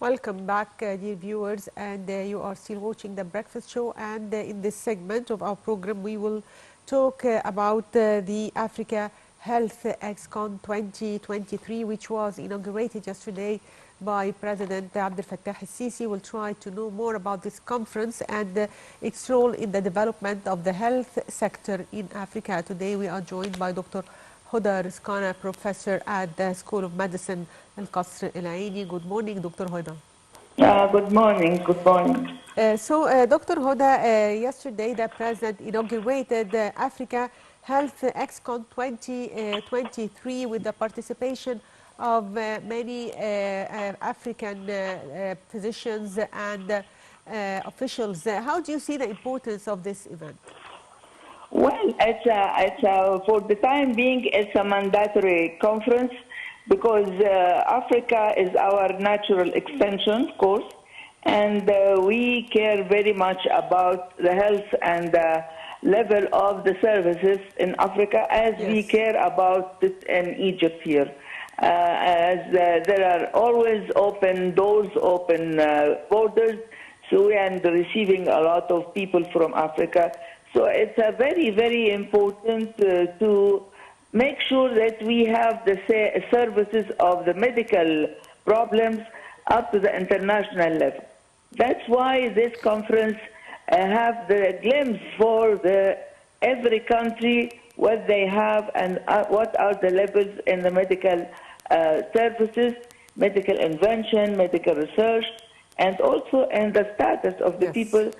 Welcome back, dear viewers, and you are still watching The Breakfast Show. And in this segment of our program, we will talk about the Africa Health ExCon 2023, which was inaugurated yesterday by President Abdel Fattah el-Sisi. We'll try to know more about this conference and its role in the development of the health sector in Africa. Today, we are joined by Dr. Hoda Rizqanna, professor at the School of Medicine Al-Qasr El Aini. Good morning, Dr. Hoda. Good morning. Good morning. Dr. Hoda, yesterday the President inaugurated Africa Health ExCon 2023 with the participation of many African physicians and officials. How do you see the importance of this event? Well, for the time being, it's a mandatory conference because Africa is our natural extension, of course, and we care very much about the health and level of the services in Africa as we care about it in Egypt here. There are always open doors, open borders, so we are receiving a lot of people from Africa. So it's a very, very important to make sure that we have the services of the medical problems up to the international level. That's why this conference have the glimpse for every country, what they have and what are the levels in the medical services, medical invention, medical research, and also in the status of the people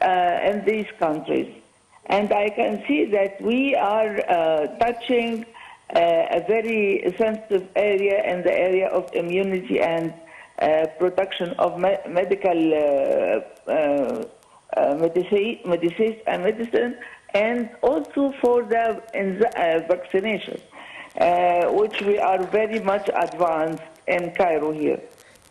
in these countries. And I can see that we are touching a very sensitive area in the area of immunity and production of medicine, and also for the vaccination, which we are very much advanced in Cairo here.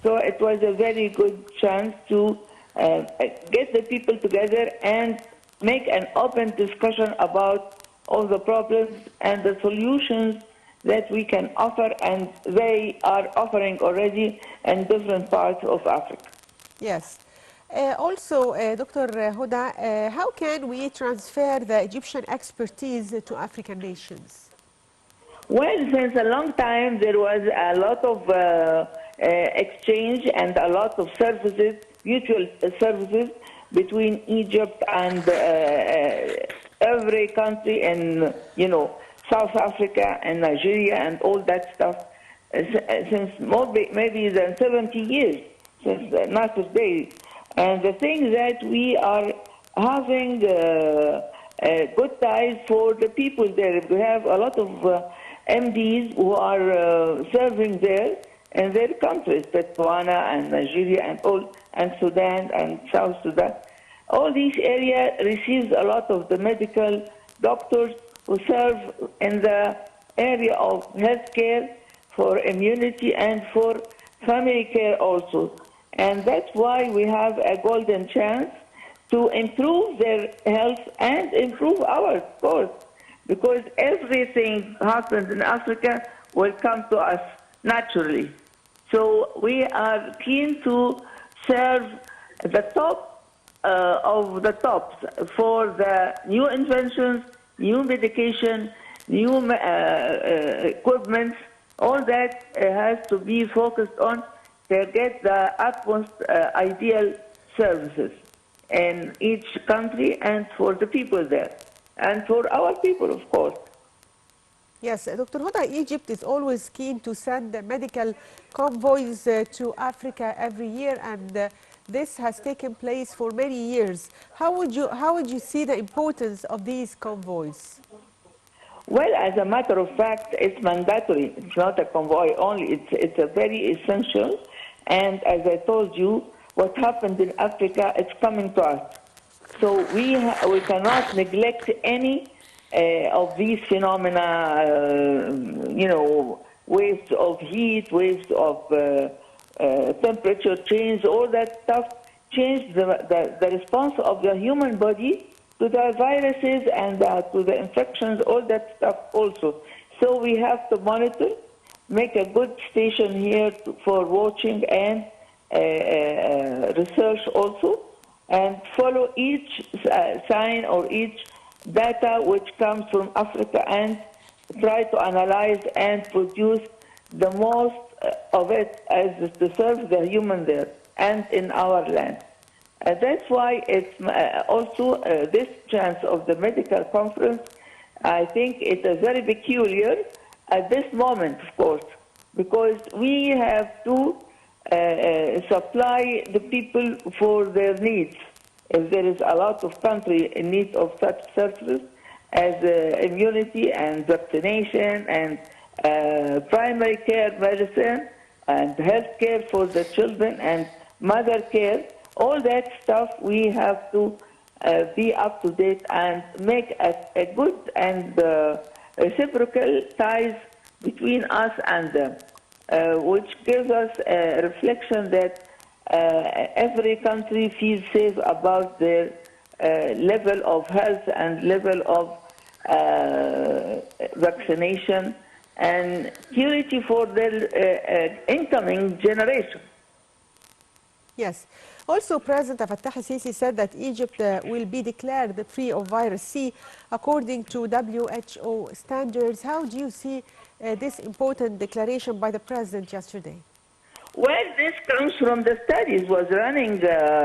So it was a very good chance to get the people together and make an open discussion about all the problems and the solutions that we can offer, and they are offering already in different parts of Africa. Yes. Also, Dr. Hoda, how can we transfer the Egyptian expertise to African nations? Well, since a long time, there was a lot of exchange and a lot of services, mutual services, between Egypt and every country in, South Africa and Nigeria and all that stuff since maybe than 70 years, since Nasser days. And the thing that we are having good ties for the people there. We have a lot of MDs who are serving there in their countries, Botswana and Nigeria and all, and Sudan and South Sudan. All these areas receives a lot of the medical doctors who serve in the area of healthcare for immunity and for family care also. And that's why we have a golden chance to improve their health and improve ours, of course, because everything happens in Africa will come to us naturally. So we are keen to serve the top of the tops for the new inventions, new medication, new equipment. All that has to be focused on to get the utmost ideal services in each country and for the people there, and for our people, of course. Yes, Dr. Hoda, Egypt is always keen to send medical convoys to Africa every year, and this has taken place for many years. How would you see the importance of these convoys? Well, as a matter of fact, it's mandatory. It's not a convoy only. It's a very essential. And as I told you, what happened in Africa, it's coming to us. So we cannot neglect any of these phenomena, waves of heat, waves of temperature change, all that stuff change the response of the human body to the viruses and to the infections, all that stuff also. So we have to monitor, make a good station here for watching and research also, and follow each sign or each data which comes from Africa and try to analyze and produce the most of it as to serve the human there and in our land. That's why it's also this chance of the medical conference, I think it is very peculiar at this moment, of course, because we have to supply the people for their needs. If there is a lot of country in need of such services as immunity and vaccination and primary care medicine and health care for the children and mother care, all that stuff we have to be up to date and make a good and reciprocal ties between us and them, which gives us a reflection that every country feels safe about their level of health and level of vaccination and security for their incoming generation. Yes. Also, President Fattah al-Sisi said that Egypt will be declared free of virus C according to WHO standards. How do you see this important declaration by the President yesterday? Well, this comes from the studies was running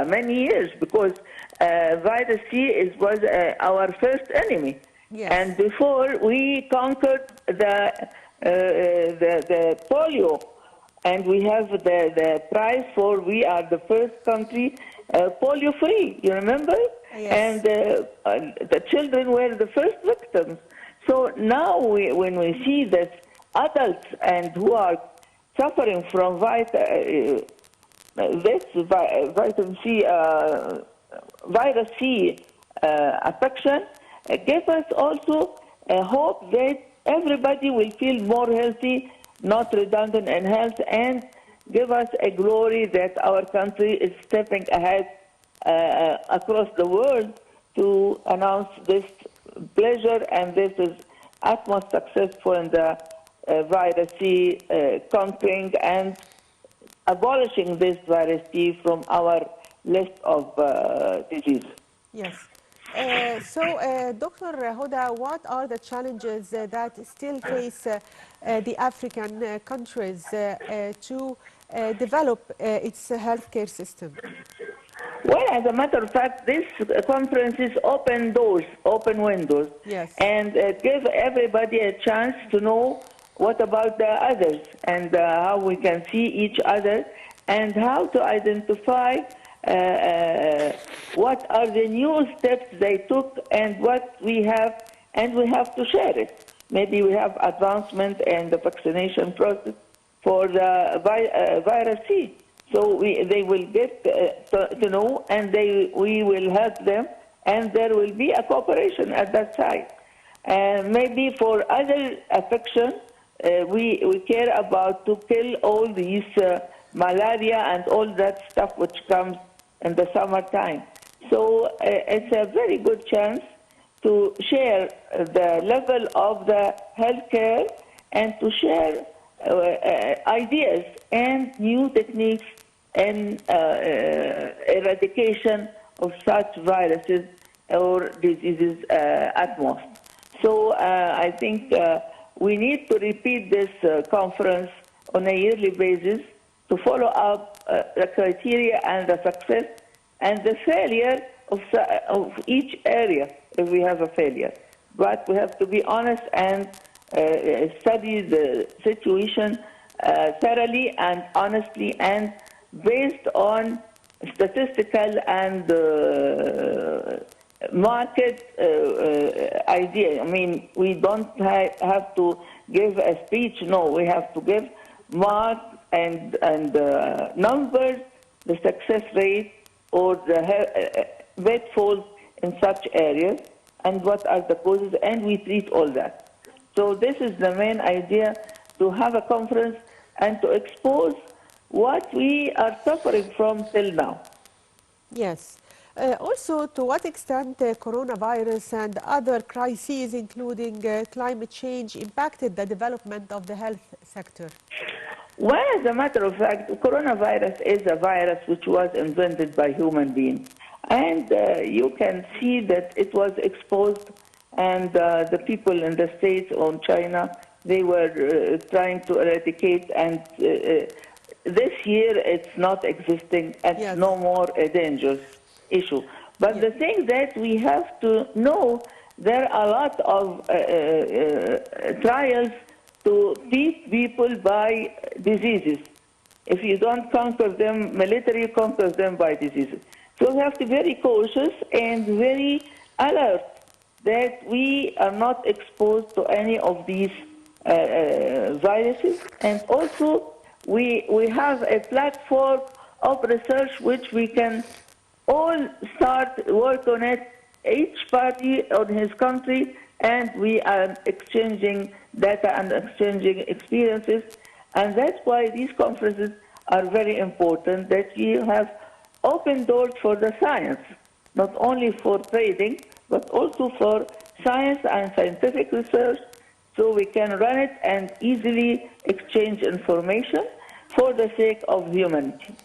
many years because virus C was our first enemy. Yes. And before we conquered the polio, and we have the prize for we are the first country polio free. You remember? Yes. And the children were the first victims. So now when we see that adults and who are suffering from vitamin C, virus C affection, give us also a hope that everybody will feel more healthy, not redundant in health, and give us a glory that our country is stepping ahead across the world to announce this pleasure and this is utmost successful in the virus C conquering and abolishing this virus C from our list of diseases. Yes. Dr. Hoda, what are the challenges that still face the African countries to develop its healthcare system? Well, as a matter of fact, this conference is open doors, open windows, yes, and give everybody a chance to know what about the others and how we can see each other and how to identify what are the new steps they took and what we have, and we have to share it. Maybe we have advancement in the vaccination process for the virus C. So they will get to know, and we will help them, and there will be a cooperation at that side. And maybe for other affections, we care about to kill all these malaria and all that stuff which comes in the summertime. So it's a very good chance to share the level of the healthcare and to share ideas and new techniques and eradication of such viruses or diseases at most. So I think we need to repeat this conference on a yearly basis to follow up the criteria and the success and the failure of each area if we have a failure. But we have to be honest and study the situation thoroughly and honestly and based on statistical and market idea. I mean, we don't have to give a speech. No, we have to give mark and numbers, the success rate or the falls in such areas and what are the causes, and we treat all that. So this is the main idea, to have a conference and to expose what we are suffering from till now. Yes. Also, to what extent coronavirus and other crises, including climate change, impacted the development of the health sector? Well, as a matter of fact, coronavirus is a virus which was invented by human beings. And you can see that it was exposed, and the people in the States or China, they were trying to eradicate, and this year it's not existing, it's Yes. no more a dangerous issue. But Yes. the thing that we have to know, there are a lot of trials to beat people by diseases. If you don't conquer them, military conquers them by diseases. So we have to be very cautious and very alert that we are not exposed to any of these viruses. And also, we have a platform of research which we can all start work on it, each party on his country, and we are exchanging data and exchanging experiences. And that's why these conferences are very important, that you have open doors for the science, not only for trading, but also for science and scientific research, so we can run it and easily exchange information for the sake of humanity.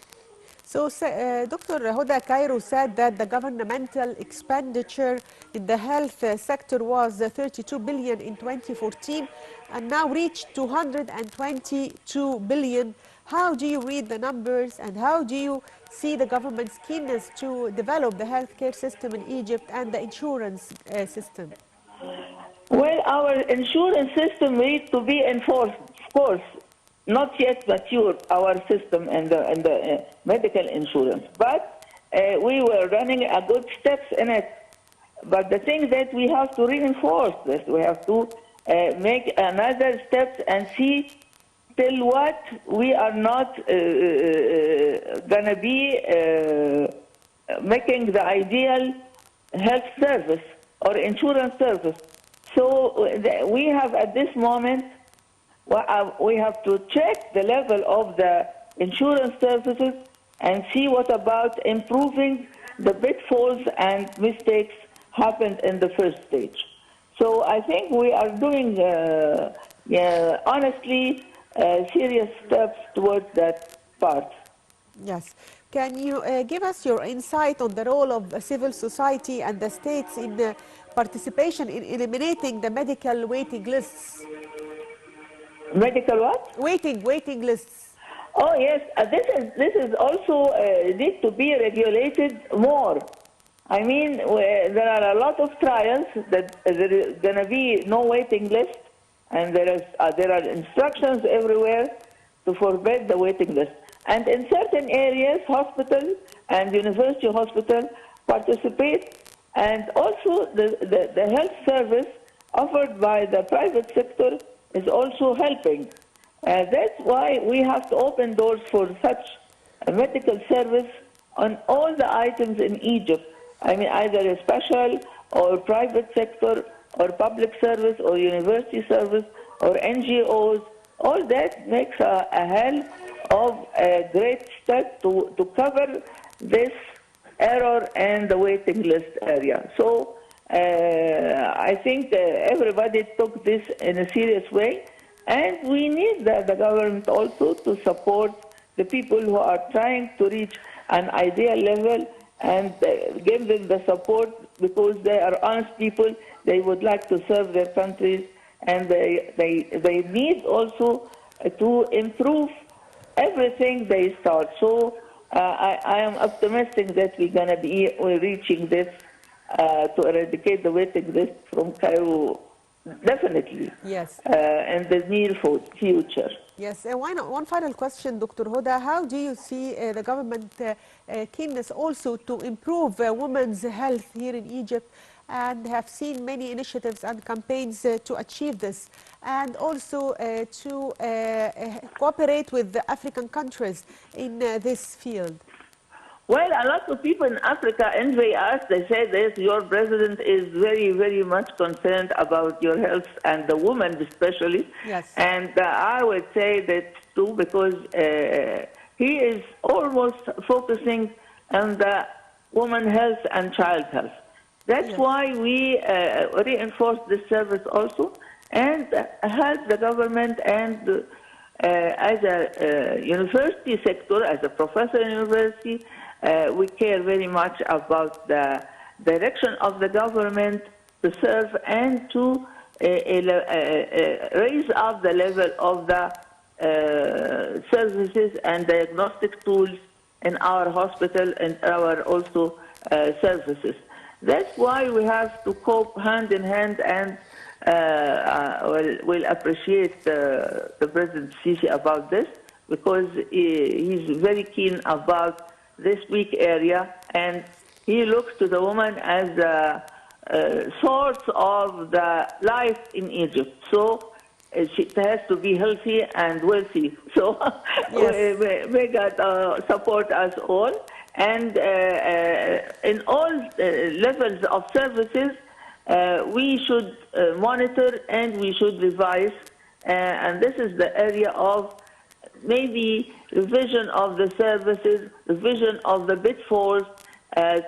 So, Dr. Hoda Cairo said that the governmental expenditure in the health sector was 32 billion in 2014 and now reached 222 billion. How do you read the numbers, and how do you see the government's keenness to develop the healthcare system in Egypt and the insurance system? Well, our insurance system needs to be enforced, of course. Not yet mature, our system and the medical insurance. But we were running a good steps in it. But the thing that we have to reinforce this, we have to make another steps and see till what we are not going to be making the ideal health service or insurance service. So we have at this moment, we have to check the level of the insurance services and see what about improving the pitfalls and mistakes happened in the first stage. So I think we are doing, honestly, serious steps towards that part. Yes. Can you give us your insight on the role of civil society and the states in participation in eliminating the medical waiting lists? Medical what? Waiting lists. Oh yes, this is also need to be regulated more. I mean, there are a lot of trials that there is going to be no waiting list, and there are instructions everywhere to forbid the waiting list. And in certain areas, hospitals and university hospitals participate, and also the health service offered by the private sector is also helping. That's why we have to open doors for such a medical service on all the items in Egypt. I mean, either a special or private sector or public service or university service or NGOs. All that makes a hell of a great step to cover this error and the waiting list area. So I think everybody took this in a serious way, and we need the government also to support the people who are trying to reach an ideal level and give them the support, because they are honest people. They would like to serve their countries, and they need also to improve everything they start. So I am optimistic that we're going to be reaching this to eradicate the waiting list from Cairo, definitely. Yes. In the near future. Yes. One final question, Dr. Hoda. How do you see the government keenness also to improve women's health here in Egypt, and have seen many initiatives and campaigns to achieve this, and also to cooperate with the African countries in this field? Well, a lot of people in Africa envy us. They say this, your president is very, very much concerned about your health and the women especially. Yes. And I would say that too, because he is almost focusing on the woman health and child health. That's Yes. why we reinforce this service also and help the government and as a university sector, as a professor in university, we care very much about the direction of the government to serve and to raise up the level of the services and diagnostic tools in our hospital and our also services. That's why we have to cope hand in hand, and we'll appreciate the President Sisi about this, because he's very keen about this weak area, and he looks to the woman as a source of the life in Egypt. So she has to be healthy and wealthy. So Yes. may God support us all. And in all levels of services, we should monitor and we should revise. And this is the area of maybe revision of the services, revision of the pitfalls,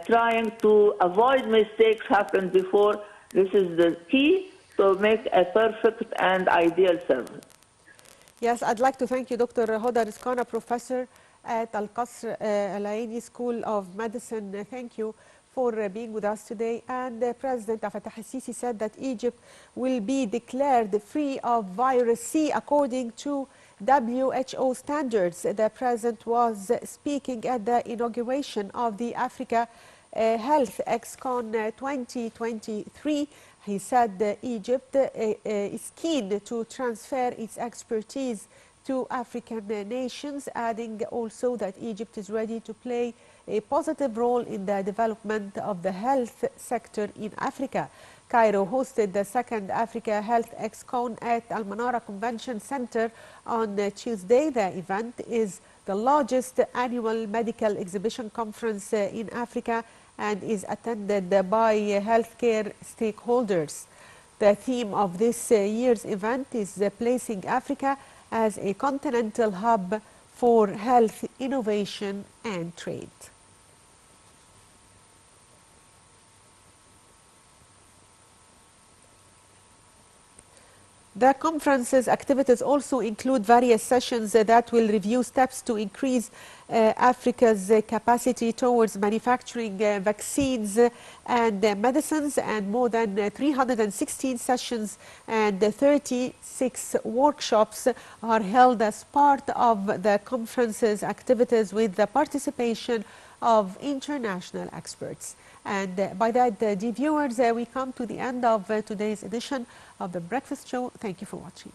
trying to avoid mistakes happen before. This is the key to make a perfect and ideal service. Yes, I'd like to thank you, Dr. Hoda Rizqanna, professor at Al Qasr Al Aini School of Medicine. Thank you for being with us today. And President Fattah al-Sisi said that Egypt will be declared free of virus C according to WHO standards. The president was speaking at the inauguration of the Africa Health ExCon 2023. He said Egypt is keen to transfer its expertise to African nations, adding also that Egypt is ready to play a positive role in the development of the health sector in Africa. Cairo hosted the second Africa Health ExCon at Al Manara Convention Center on Tuesday. The event is the largest annual medical exhibition conference in Africa and is attended by healthcare stakeholders. The theme of this year's event is placing Africa as a continental hub for health innovation and trade. The conference's activities also include various sessions that will review steps to increase Africa's capacity towards manufacturing vaccines and medicines, and more than 316 sessions and 36 workshops are held as part of the conference's activities with the participation of international experts. And by that, dear viewers, we come to the end of today's edition of The Breakfast Show. Thank you for watching.